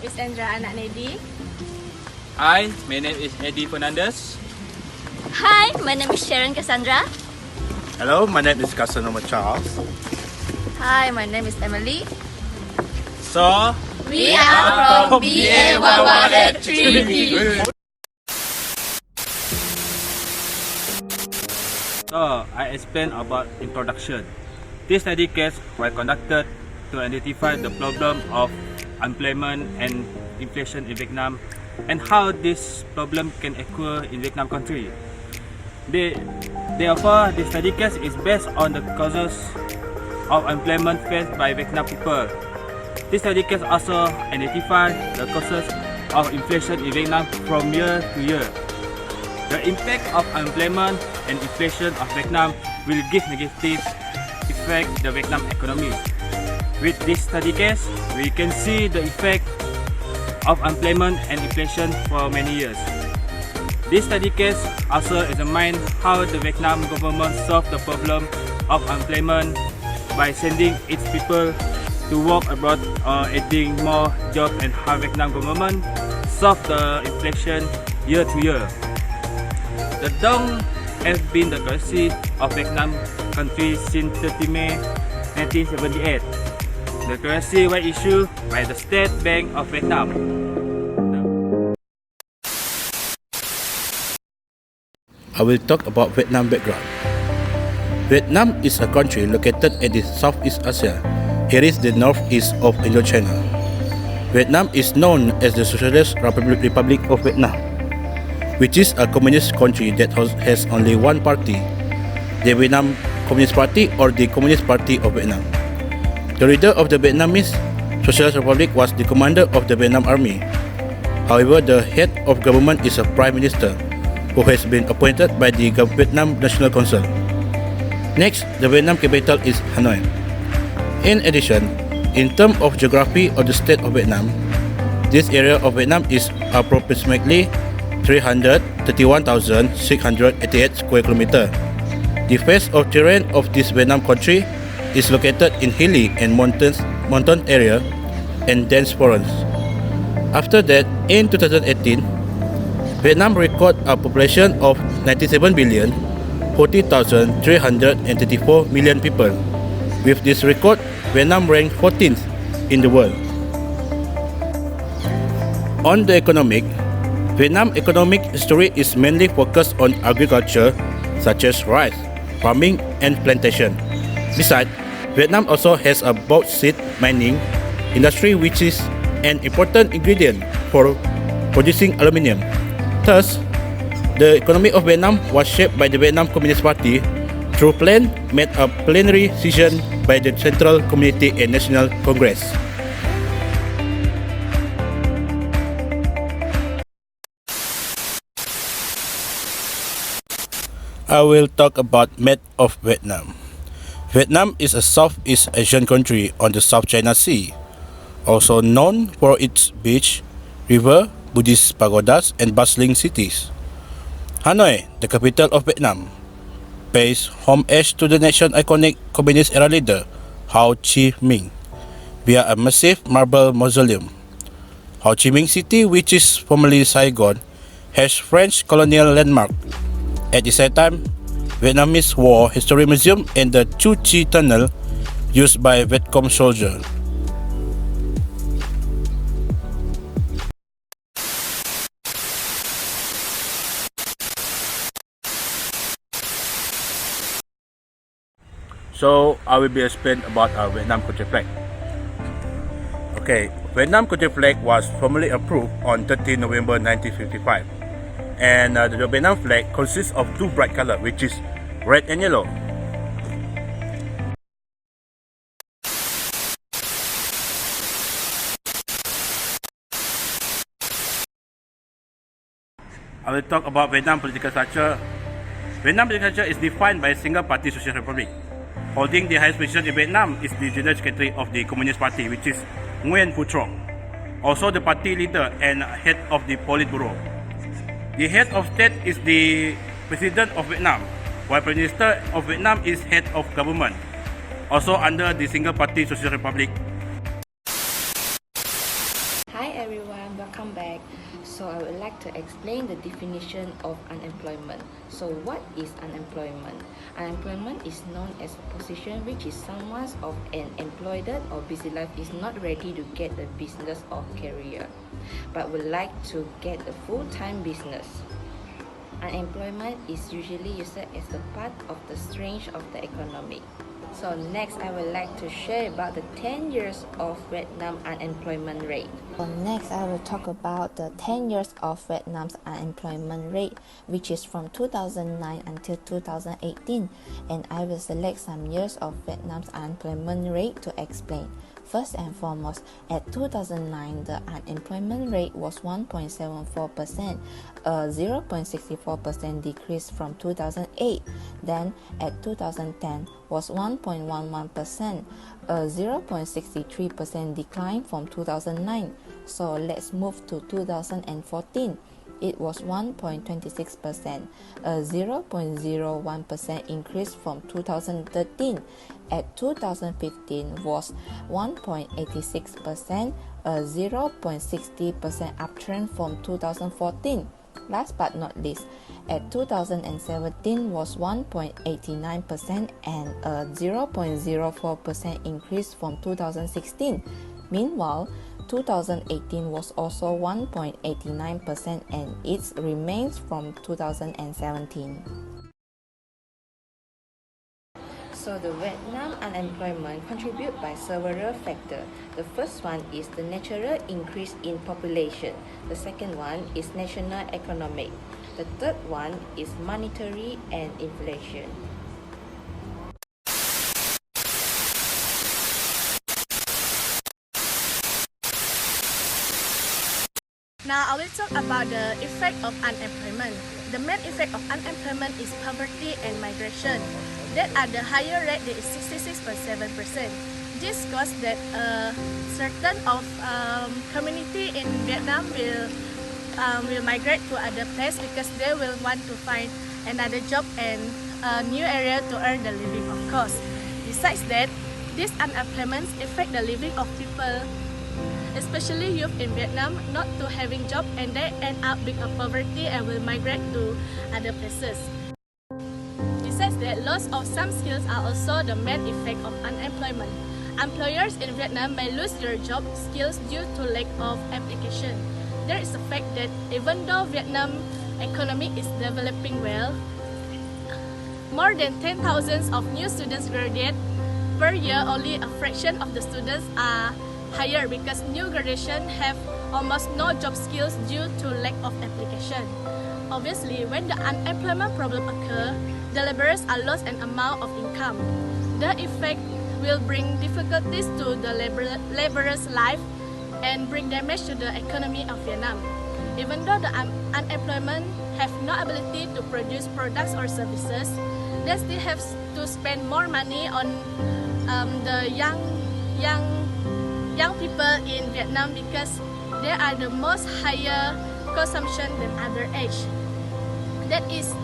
Casandra, anak Neddy. Hi, my name is Eddy Fernandez. Hi, my name is Sharon Casandra. Hello, my name is Carlson Charles. Hi, my name is Emily. So, We are from BA118. So, I explain about introduction. This study case was conducted to identify the problem of unemployment and inflation in Vietnam and how this problem can occur in Vietnam country. Therefore, this study case is based on the causes of unemployment faced by Vietnam people. This study case also identifies the causes of inflation in Vietnam from year to year. The impact of unemployment and inflation of Vietnam will give negative effect the Vietnam economy. With this study case, we can see the effect of unemployment and inflation for many years. This study case also examines how the Vietnam government solved the problem of unemployment by sending its people to work abroad or adding more jobs, and how Vietnam government solved the inflation year to year. The dong has been the currency of Vietnam country since 30 May 1978. The currency was issued by the State Bank of Vietnam. I will talk about Vietnam background. Vietnam is a country located in the Southeast Asia. It is the northeast of Indochina. Vietnam is known as the Socialist Republic of Vietnam, which is a communist country that has only one party, the Vietnam Communist Party or the Communist Party of Vietnam. The leader of the Vietnamese Socialist Republic was the commander of the Vietnam Army. However, the head of government is a prime minister, who has been appointed by the Vietnam National Council. Next, the Vietnam capital is Hanoi. In addition, in terms of geography of the state of Vietnam, this area of Vietnam is approximately 331,688 square kilometers. The face of terrain of this Vietnam country is located in hilly and mountain area and dense forests. After that, in 2018, Vietnam recorded a population of 97,040,334 million people. With this record, Vietnam ranked 14th in the world. On the economic, Vietnam economic history is mainly focused on agriculture such as rice, farming and plantation. Besides, Vietnam also has a bauxite mining industry, which is an important ingredient for producing aluminium. Thus, the economy of Vietnam was shaped by the Vietnam Communist Party through plan made a plenary decision by the Central Community and National Congress. I will talk about map of Vietnam. Vietnam is a Southeast Asian country on the South China Sea, also known for its beach, river, Buddhist pagodas and bustling cities. Hanoi, the capital of Vietnam, pays homage to the nation's iconic communist era leader Ho Chi Minh via a massive marble mausoleum. Ho Chi Minh City, which is formerly Saigon, has French colonial landmark. At the same time, Vietnamese War History Museum and the Chee Tunnel used by Vietcong soldiers. So I will be explain about our Vietnam country flag. Okay, Vietnam country flag was formally approved on 30 November 1955, and the Vietnam flag consists of two bright colors, which is red and yellow. I will talk about Vietnam political structure. Vietnam political structure is defined by a single party social republic. Holding the highest position in Vietnam is the General Secretary of the Communist Party, which is Nguyen Phu Trong, also the party leader and head of the Politburo. The head of state is the President of Vietnam, while Prime Minister of Vietnam is head of government, also under the single party Social Republic. Hi everyone, welcome back. So I would like to explain the definition of unemployment. So what is unemployment? Unemployment is known as a position which is someone of an employed or busy life is not ready to get a business or career, but would like to get a full-time business. Unemployment is usually used as a part of the strength of the economy. So next, I would like to share about the 10 years of Vietnam unemployment rate. Next, I will talk about the 10 years of Vietnam's unemployment rate, which is from 2009 until 2018, and I will select some years of Vietnam's unemployment rate to explain. First and foremost, at 2009, the unemployment rate was 1.74%, a 0.64% decrease from 2008. Then, at 2010, was 1.11%, a 0.63% decline from 2009. So let's move to 2014. It was 1.26%, a 0.01% increase from 2013. At 2015 was 1.86%, a 0.60% uptrend from 2014. Last but not least, at 2017 was 1.89% and a 0.04% increase from 2016. Meanwhile, 2018 was also 1.89% and it remains from 2017. So the Vietnam unemployment contribute by several factors. The first one is the natural increase in population. The second one is national economic. The third one is monetary and inflation. Now I will talk about the effect of unemployment. The main effect of unemployment is poverty and migration. That at the higher rate, there is 66.7%. This cause that certain of community in Vietnam will migrate to other place because they will want to find another job and a new area to earn the living, of course. Besides that, this unemployment affect the living of people, especially youth in Vietnam, not to having job and they end up being a poverty and will migrate to other places. Besides that, loss of some skills are also the main effect of unemployment. Employers in Vietnam may lose their job skills due to lack of application. There is the fact that even though Vietnam economy is developing well, more than 10,000 of new students graduate per year. Only a fraction of the students are higher because new graduation have almost no job skills due to lack of application. Obviously, when the unemployment problem occurs, the laborers are lost an amount of income. The effect will bring difficulties to the laborers' life and bring damage to the economy of Vietnam. Even though the unemployment have no ability to produce products or services, they still have to spend more money on the young people in Vietnam because they are the most higher consumption than other age. That is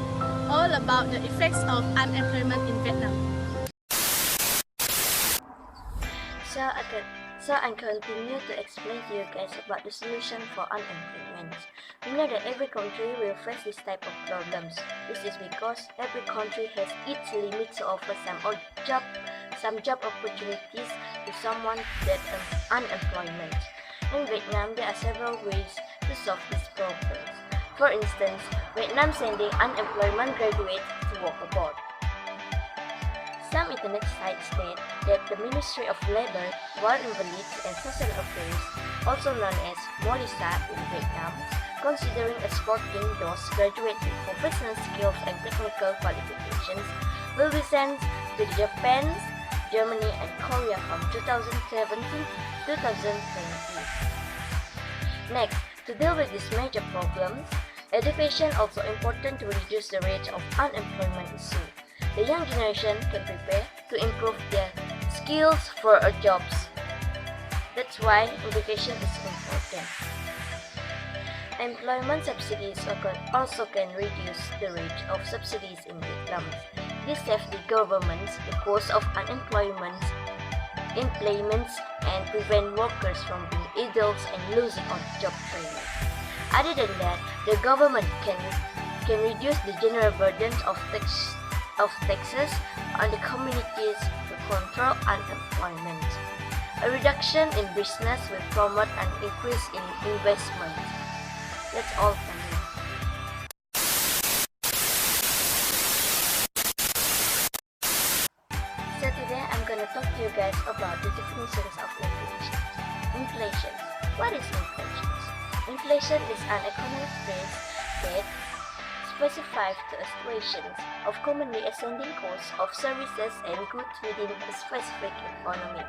all about the effects of unemployment in Vietnam. So I continue to explain to you guys about the solution for unemployment. We know that every country will face this type of problems. This is because every country has its limits to offer some job opportunities to someone that is unemployment. In Vietnam, there are several ways to solve these problems. For instance, Vietnam sending unemployment graduates to work abroad. Some internet sites state that the Ministry of Labor, War Invalids and Social Affairs, also known as MOLISA in Vietnam, considering exporting those graduates with professional skills and technical qualifications, will be sent to Japan, Germany and Korea from 2017 to 2020. Next, to deal with these major problems, education also important to reduce the rate of unemployment issue. The young generation can prepare to improve their skills for jobs. That's why education is important. Employment subsidies also can reduce the rate of subsidies in Vietnam. This saves the government the cost of unemployment implements and prevent workers from being idle and losing on-the-job training. Other than that, the government can reduce the general burdens of taxes on the communities to control unemployment. A reduction in business will promote an increase in investment. That's all from me. So today I'm gonna talk to you guys about the definitions of inflation. Inflation. What is inflation? Inflation is an economic phrase that specifies the situation of commonly ascending costs of services and goods within a specific economy.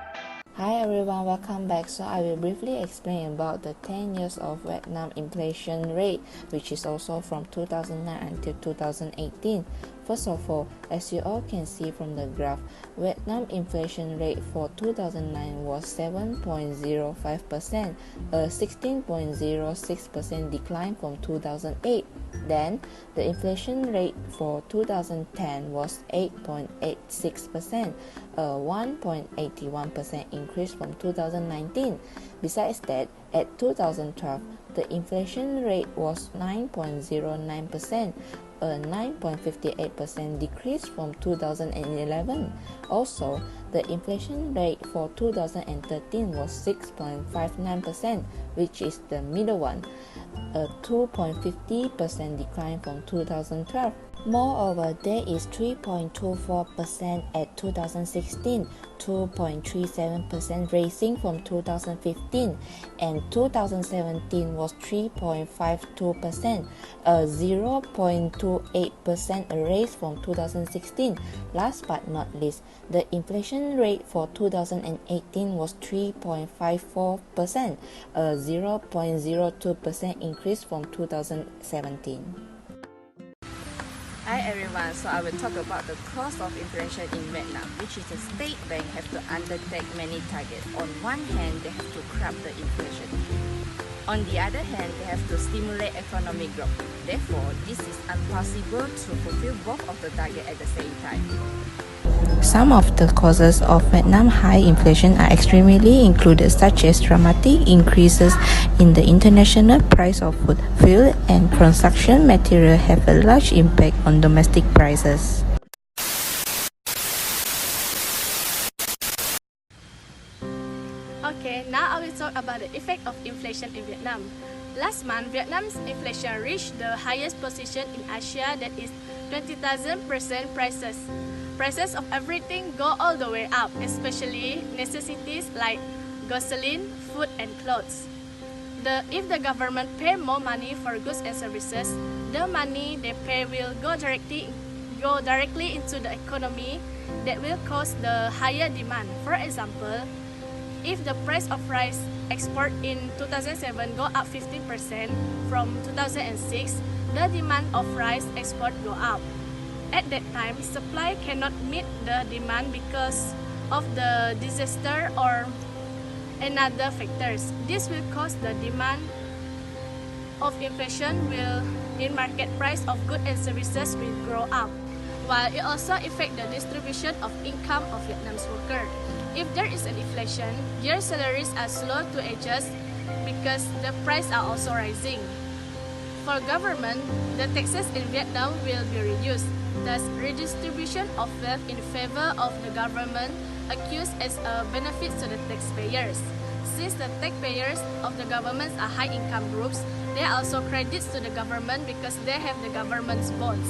Hi everyone, welcome back. So I will briefly explain about the 10 years of Vietnam inflation rate, which is also from 2009 until 2018. First of all, as you all can see from the graph, Vietnam inflation rate for 2009 was 7.05%, a 16.06% decline from 2008. Then, the inflation rate for 2010 was 8.86%, a 1.81% increase from 2019. Besides that, at 2012, the inflation rate was 9.09%, a 9.58% decrease from 2011. Also, the inflation rate for 2013 was 6.59%, which is the middle one, a 2.50% decline from 2012. Moreover, there is 3.24% at 2016, 2.37% raising from 2015, and 2017 was 3.52%, a 0.28% raise from 2016. Last but not least, the inflation rate for 2018 was 3.54%, a 0.02% increase from 2017. Hi everyone, so I will talk about the cost of inflation in Vietnam, which is the state bank have to undertake many targets. On one hand, they have to curb the inflation. On the other hand, they have to stimulate economic growth. Therefore, this is impossible to fulfill both of the targets at the same time. Some of the causes of Vietnam high inflation are extremely included, such as dramatic increases in the international price of food, fuel, and construction material have a large impact on domestic prices. Okay, now I will talk about the effect of inflation in Vietnam. Last month, Vietnam's inflation reached the highest position in Asia, that is 20,000% prices. Prices of everything go all the way up, especially necessities like gasoline, food, and clothes. If the government pay more money for goods and services, the money they pay will go directly into the economy. That will cause the higher demand. For example, if the price of rice export in 2007 go up 15% from 2006, the demand of rice export go up. At that time, supply cannot meet the demand because of the disaster or another factors. This will cause the demand of inflation in market price of goods and services will grow up, while it also affect the distribution of income of Vietnam's workers. If there is an inflation, their salaries are slow to adjust because the prices are also rising. For government, the taxes in Vietnam will be reduced. Thus, redistribution of wealth in favor of the government accused as a benefit to the taxpayers. Since the taxpayers of the governments are high-income groups, there are also credits to the government because they have the government's bonds.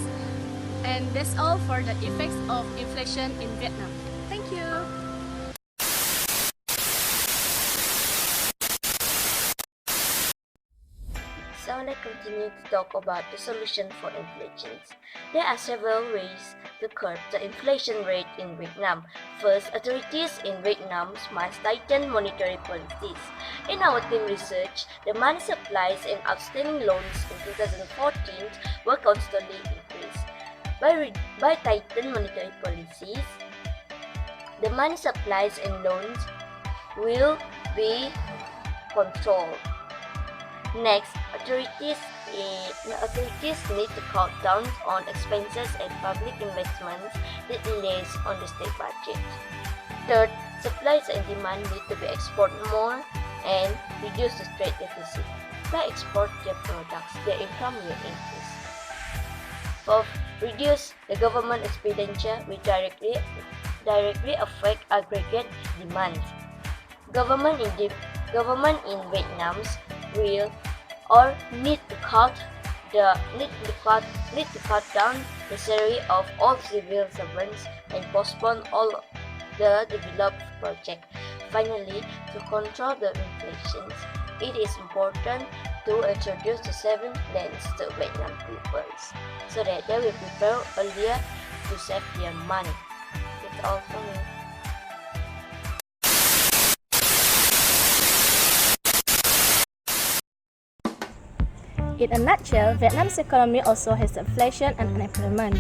And that's all for the effects of inflation in Vietnam. Thank you. So let's continue to talk about the solution for inflation. There are several ways to curb the inflation rate in Vietnam. First, authorities in Vietnam must tighten monetary policies. In our team research, the money supplies and outstanding loans in 2014 were constantly increased. By tightened monetary policies, the money supplies and loans will be controlled. Next, authorities need to cut down on expenses and public investments that relies on the state budget. Third, Supplies and demand need to be exported more and reduce the trade deficit. By export their products, their income will increase. Fourth, reduce the government expenditure which directly affect aggregate demand. Government in Vietnam will or need to cut down the salary of all civil servants and postpone all the developed projects. Finally, to control the inflation, it is important to introduce the saving plans to Vietnam people so that they will prepare earlier to save their money. That's all for me. In a nutshell, Vietnam's economy also has inflation and unemployment.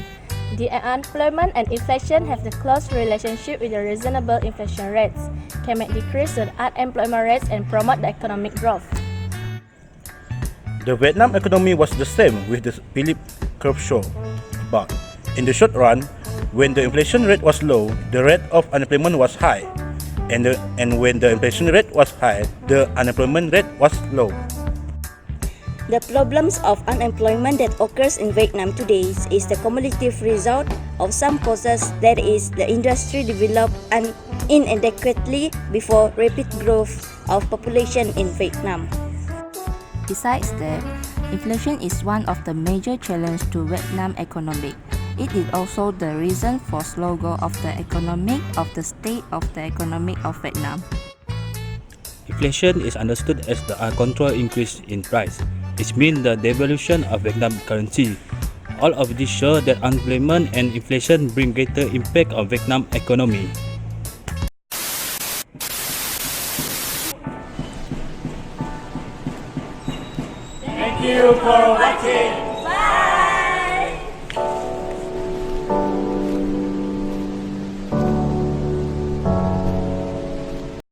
The unemployment and inflation have the close relationship with the reasonable inflation rates, can make decrease the unemployment rates and promote the economic growth. The Vietnam economy was the same with the Philip curve show, but in the short run, when the inflation rate was low, the rate of unemployment was high, and when the inflation rate was high, the unemployment rate was low. The problems of unemployment that occurs in Vietnam today is the cumulative result of some causes, that is, the industry developed inadequately before rapid growth of population in Vietnam. Besides that, inflation is one of the major challenges to Vietnam economy. It is also the reason for slow growth of the economic of the state of the economy of Vietnam. Inflation is understood as the uncontrolled increase in price. It means the devaluation of Vietnam currency. All of this show that unemployment and inflation bring greater impact on Vietnam economy. Thank you for watching.